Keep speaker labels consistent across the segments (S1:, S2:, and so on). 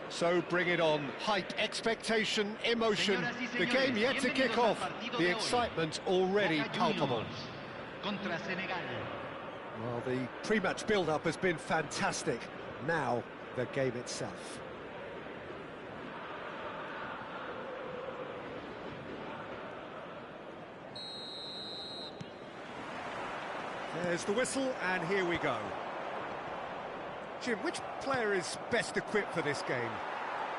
S1: So bring it on. Hype, expectation, emotion. The game yet to kick off. The excitement already palpable. Well, the pre-match build-up has been fantastic. Now, the game itself. There's the whistle, and here we go. Jim, which player is best equipped for this game?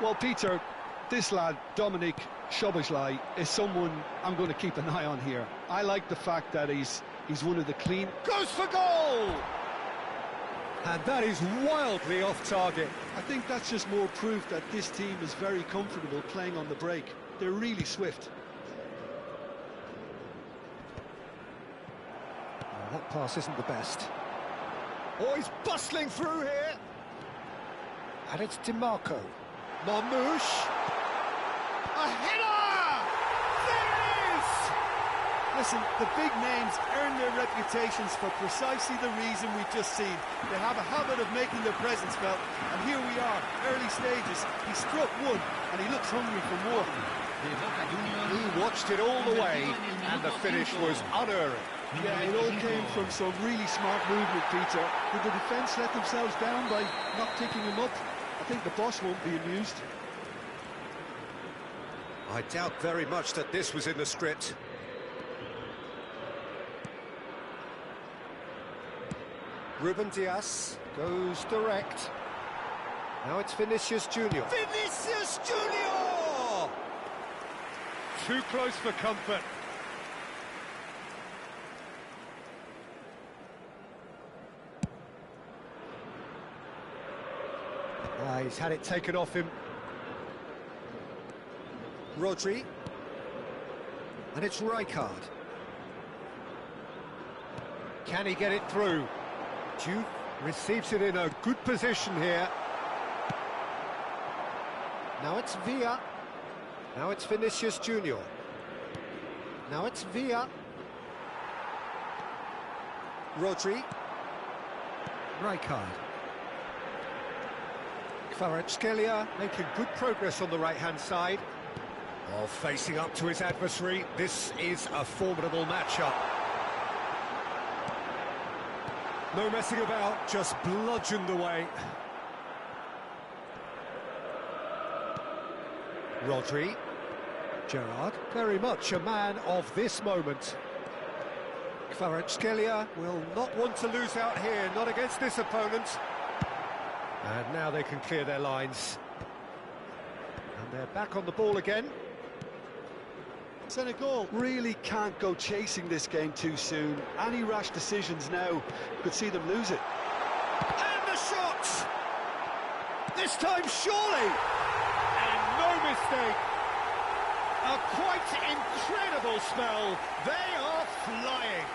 S2: Well, Peter, this lad, Dominic Szoboszlai, is someone I'm going to keep an eye on here. I like the fact that he's one of the clean...
S1: Goes for goal! And that is wildly off target.
S2: I think that's just more proof that this team is very comfortable playing on the break. They're really swift.
S1: Oh, that pass isn't the best. Oh, he's bustling through here. And it's DiMarco. Marmouche. A header! There it is!
S3: Listen, the big names earn their reputations for precisely the reason we've just seen. They have a habit of making their presence felt, and here we are, early stages. He struck one, and he looks hungry for more.
S1: He watched it all the way, and the finish was unerring.
S2: Yeah, it all came from some really smart movement, Peter. Did the defence let themselves down by not picking him up? I think the boss won't be amused.
S1: I doubt very much that this was in the script. Ruben Dias goes direct. Now it's Vinicius Junior. Vinicius Junior! Too close for comfort. He's had it taken off him. Rodri. And it's Rijkaard. Can he get it through? Juve receives it in a good position here. Now it's Villa. Now it's Vinicius Junior. Now it's Villa. Rodri. Rijkaard. Kvaratskhelia making good progress on the right-hand side. Oh, facing up to his adversary. This is a formidable matchup. No messing about, just bludgeoned away. Rodri. Gerrard, very much a man of this moment. Kvaratskhelia will not want to lose out here, not against this opponent. And now they can clear their lines. And they're back on the ball again.
S2: Senegal really can't go chasing this game too soon. Any rash decisions now could see them lose it.
S1: And the shot! This time surely! And no mistake! A quite incredible spell. They are flying.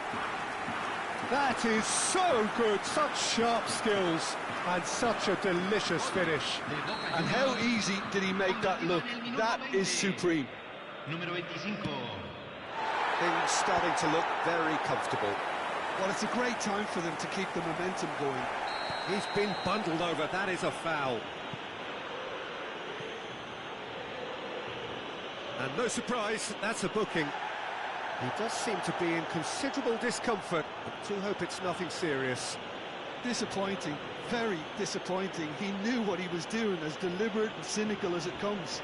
S1: That is so good, such sharp skills. And such a delicious finish.
S2: And how easy did he make that look? That is supreme.
S1: Things starting to look very comfortable.
S2: Well, it's a great time for them to keep the momentum going.
S1: He's been bundled over. That is a foul. And no surprise, that's a booking. He does seem to be in considerable discomfort, but do hope it's nothing serious.
S2: Disappointing, very disappointing. He knew what he was doing, as deliberate and cynical as it comes.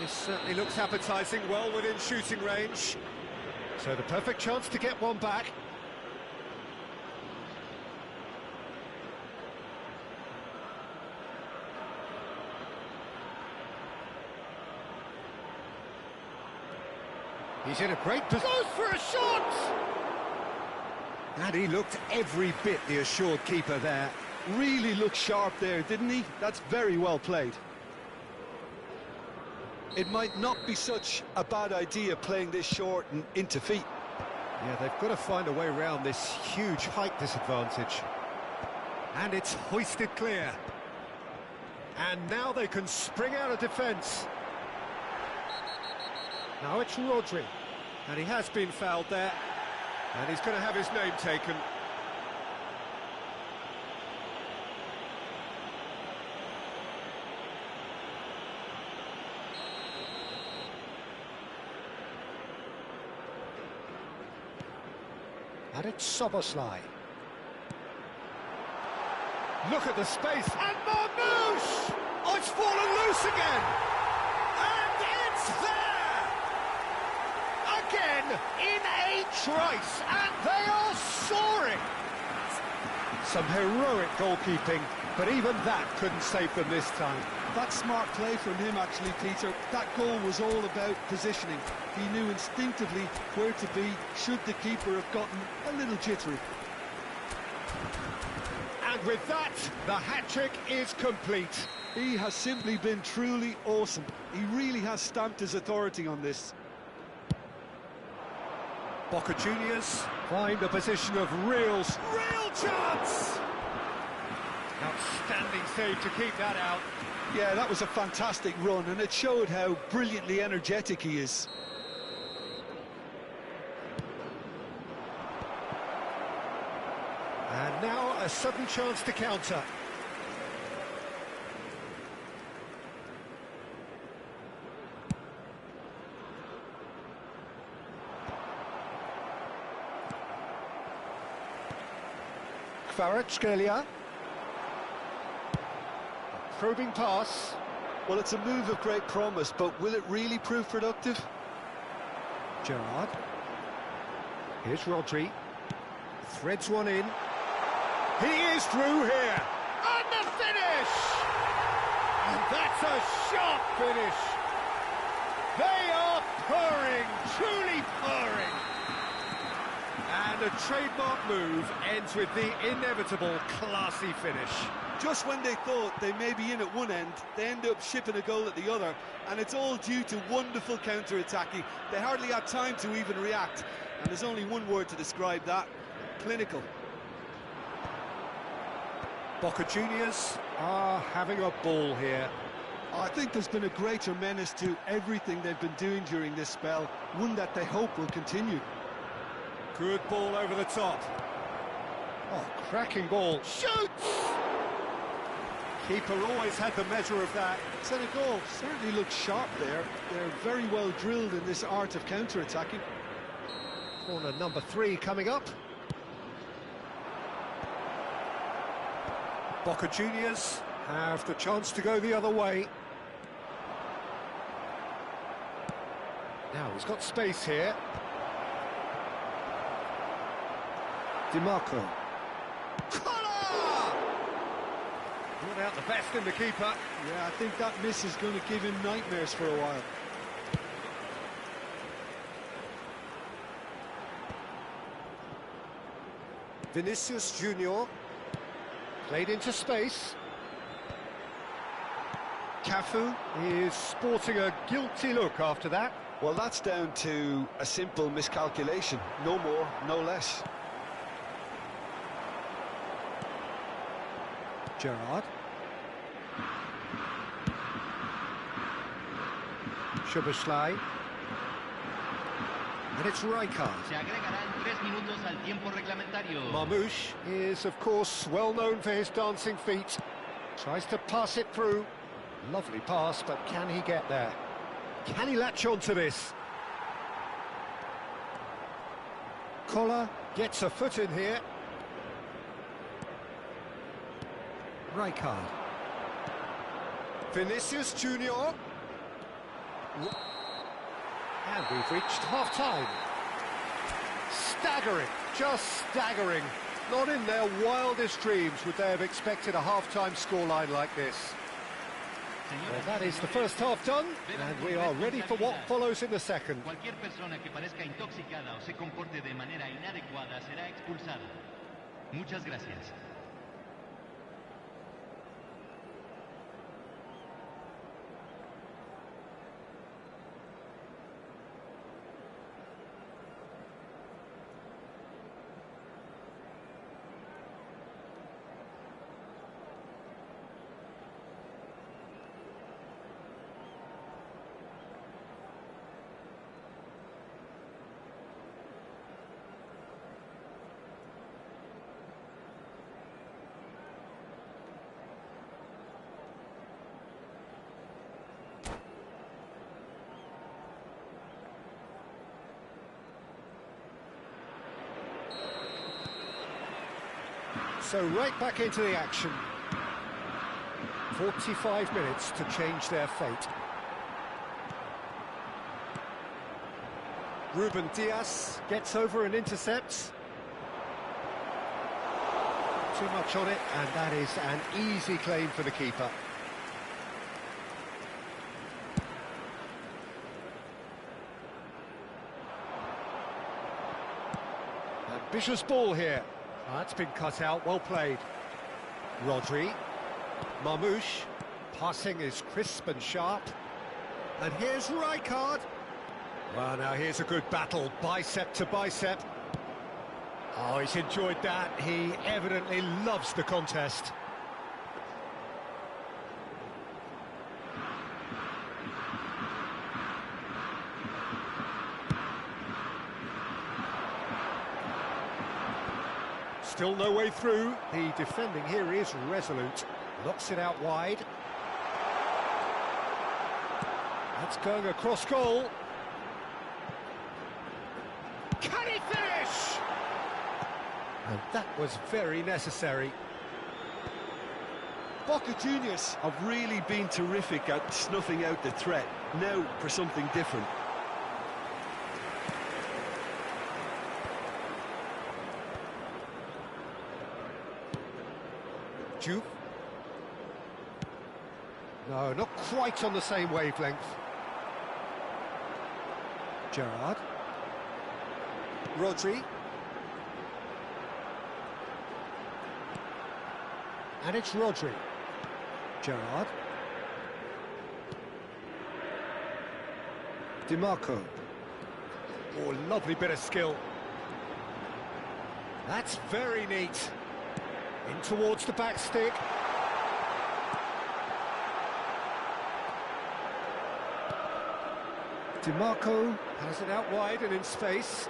S1: This certainly looks appetising, well within shooting range. So the perfect chance to get one back. He's in a great position. Goes for a shot! And he looked every bit the assured keeper there.
S2: Really looked sharp there, didn't he? That's very well played. It might not be such a bad idea playing this short and into feet.
S1: Yeah, they've got to find a way around this huge height disadvantage. And it's hoisted clear. And now they can spring out of defence. Now it's Rodri. And he has been fouled there. And he's going to have his name taken. And it's Soboslai. Look at the space. And Marmouche! Oh, it's fallen loose again! And it's there! Again, in a trice, and they are soaring! Some heroic goalkeeping, but even that couldn't save them this time.
S2: That's smart play from him, actually, Peter. That goal was all about positioning. He knew instinctively where to be, should the keeper have gotten a little jittery.
S1: And with that, the hat-trick is complete.
S2: He has simply been truly awesome. He really has stamped his authority on this.
S1: Boca Juniors find a position of real chance! Outstanding save to keep that out.
S2: Yeah, that was a fantastic run, and it showed how brilliantly energetic he is.
S1: And now a sudden chance to counter. Kvaratskhelia. Probing pass.
S2: Well, it's a move of great promise, but will it really prove productive?
S1: Gerrard. Here's Rodri. Threads one in. He is through here. And the finish! And that's a sharp finish. They are purring, truly purring. And a trademark move ends with the inevitable classy finish.
S2: Just when they thought they may be in at one end, they end up shipping a goal at the other, and it's all due to wonderful counter-attacking. They hardly had time to even react, and there's only one word to describe that: clinical.
S1: Boca Juniors are having a ball here.
S2: I think there's been a greater menace to everything they've been doing during this spell, one that they hope will continue.
S1: Good ball over the top. Oh, cracking ball. Shoots! Keeper always had the measure of that.
S2: Senegal certainly looks sharp there. They're very well drilled in this art of counter-attacking.
S1: Corner number 3 coming up. Boca Juniors have the chance to go the other way. Now he's got space here. DiMarco. Brought out the best in the keeper.
S2: Yeah, I think that miss is going to give him nightmares for a while.
S1: Vinicius Junior played into space. Cafu is sporting a guilty look after that.
S2: Well, that's down to a simple miscalculation. No more, no less.
S1: Gerrard. Soboslai.
S4: And it's Rijkaard.
S5: Se agregarán 3 minutos al tiempo reglamentario.
S4: Marmoush is, of course, well known for his dancing feet. Tries to pass it through. Lovely pass, but can he get there? Can he latch on to this? Collar gets a foot in here. Rijkaard. Vinicius Junior. And we've reached half-time. Staggering, just staggering. Not in their wildest dreams would they have expected a half-time scoreline like this. Well, that is the first half done, and we are ready for what follows in the second.
S5: Cualquier persona que parezca intoxicada o se comporte de manera inadecuada será expulsada. Muchas gracias.
S4: So right back into the action. 45 minutes to change their fate. Ruben Diaz gets over and intercepts. Too much on it, and that is an easy claim for the keeper. Ambitious ball here. That's been cut out, well played. Rodri. Marmoush. Passing is crisp and sharp. And here's Rijkaard. Well, now here's a good battle, bicep to bicep. Oh, he's enjoyed that. He evidently loves the contest. Still no way through. The defending here is resolute. Knocks it out wide. That's going across goal. Can he finish? And that was very necessary.
S2: Boca Juniors have really been terrific at snuffing out the threat. Now for something different.
S4: Juve. No, not quite on the same wavelength. Gerrard. Rodri. And it's Rodri. Gerrard. DiMarco. Oh, lovely bit of skill. That's very neat. In towards the back stick. DiMarco has it out wide and in space.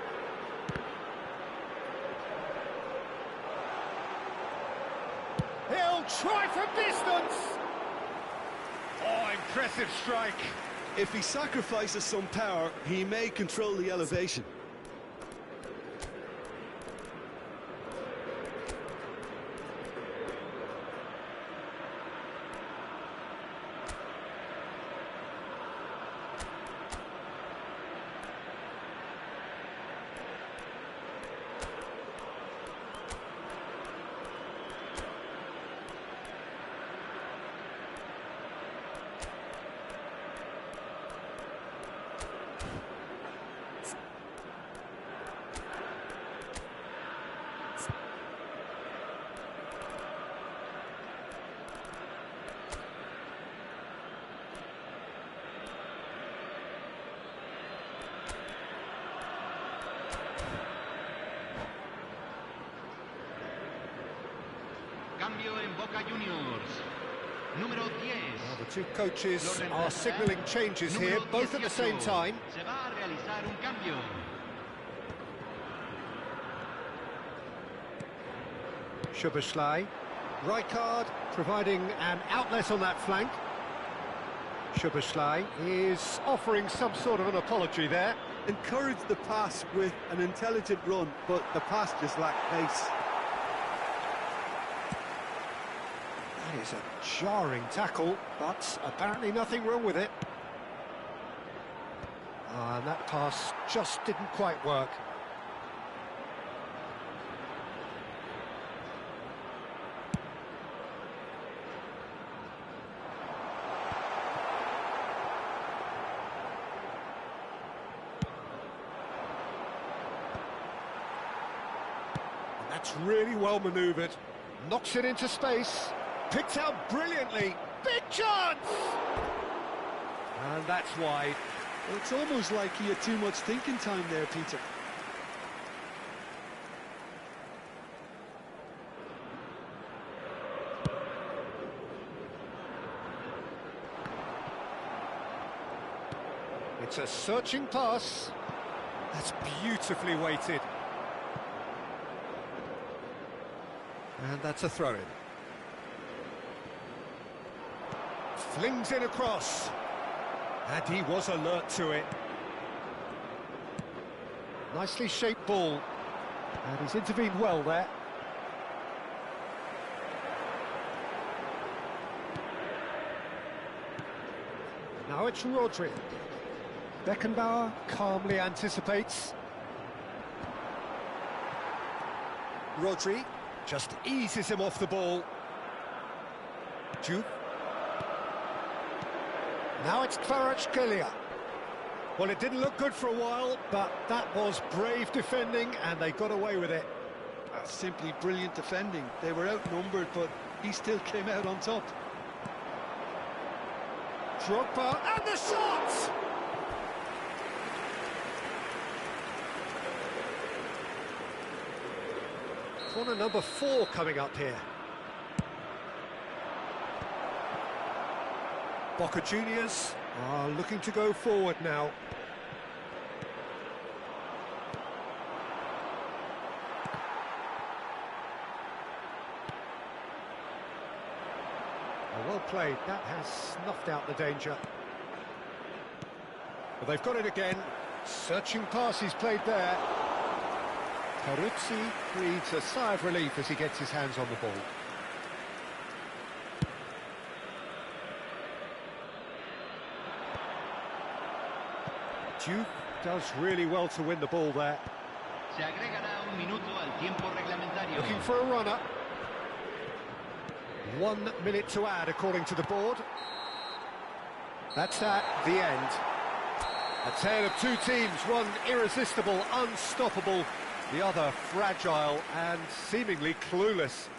S4: He'll try from distance. Oh, impressive strike.
S2: If he sacrifices some power, he may control the elevation.
S5: Cambio en Boca Juniors. Número 10.
S4: Well, the two coaches are signalling changes here, both at the same time.
S5: Se va a realizar un cambio.
S4: Szoboszlai. Rijkaard providing an outlet on that flank. Szoboszlai is offering some sort of an apology there.
S2: Encouraged the pass with an intelligent run, but the pass just lacked pace.
S4: That is a jarring tackle, but apparently nothing wrong with it. And that pass just didn't quite work. That's really well manoeuvred. Knocks it into space. Picked out brilliantly. Big chance! And that's wide.
S2: Well, it's almost like he had too much thinking time there, Peter.
S4: It's a searching pass. That's beautifully weighted. And that's a throw-in. Flings in across. And he was alert to it. Nicely shaped ball. And he's intervened well there. Now it's Rodri. Beckenbauer calmly anticipates. Rodri just eases him off the ball. Juve. Now it's Kvaratskhelia. Well, it didn't look good for a while, but that was brave defending, and they got away with it.
S2: That's simply brilliant defending. They were outnumbered, but he still came out on top.
S4: Drogba, and the shot! Corner number 4 coming up here. Boca Juniors are looking to go forward now. Well played, that has snuffed out the danger. Well, they've got it again. Searching pass he's played there. Peruzzi breathes a sigh of relief as he gets his hands on the ball. Duke does really well to win the ball there.
S5: Se agregará un minuto al tiempo reglamentario.
S4: Looking for a runner. 1 minute to add according to the board. That's at the end. A tale of two teams, one irresistible, unstoppable, the other fragile and seemingly clueless.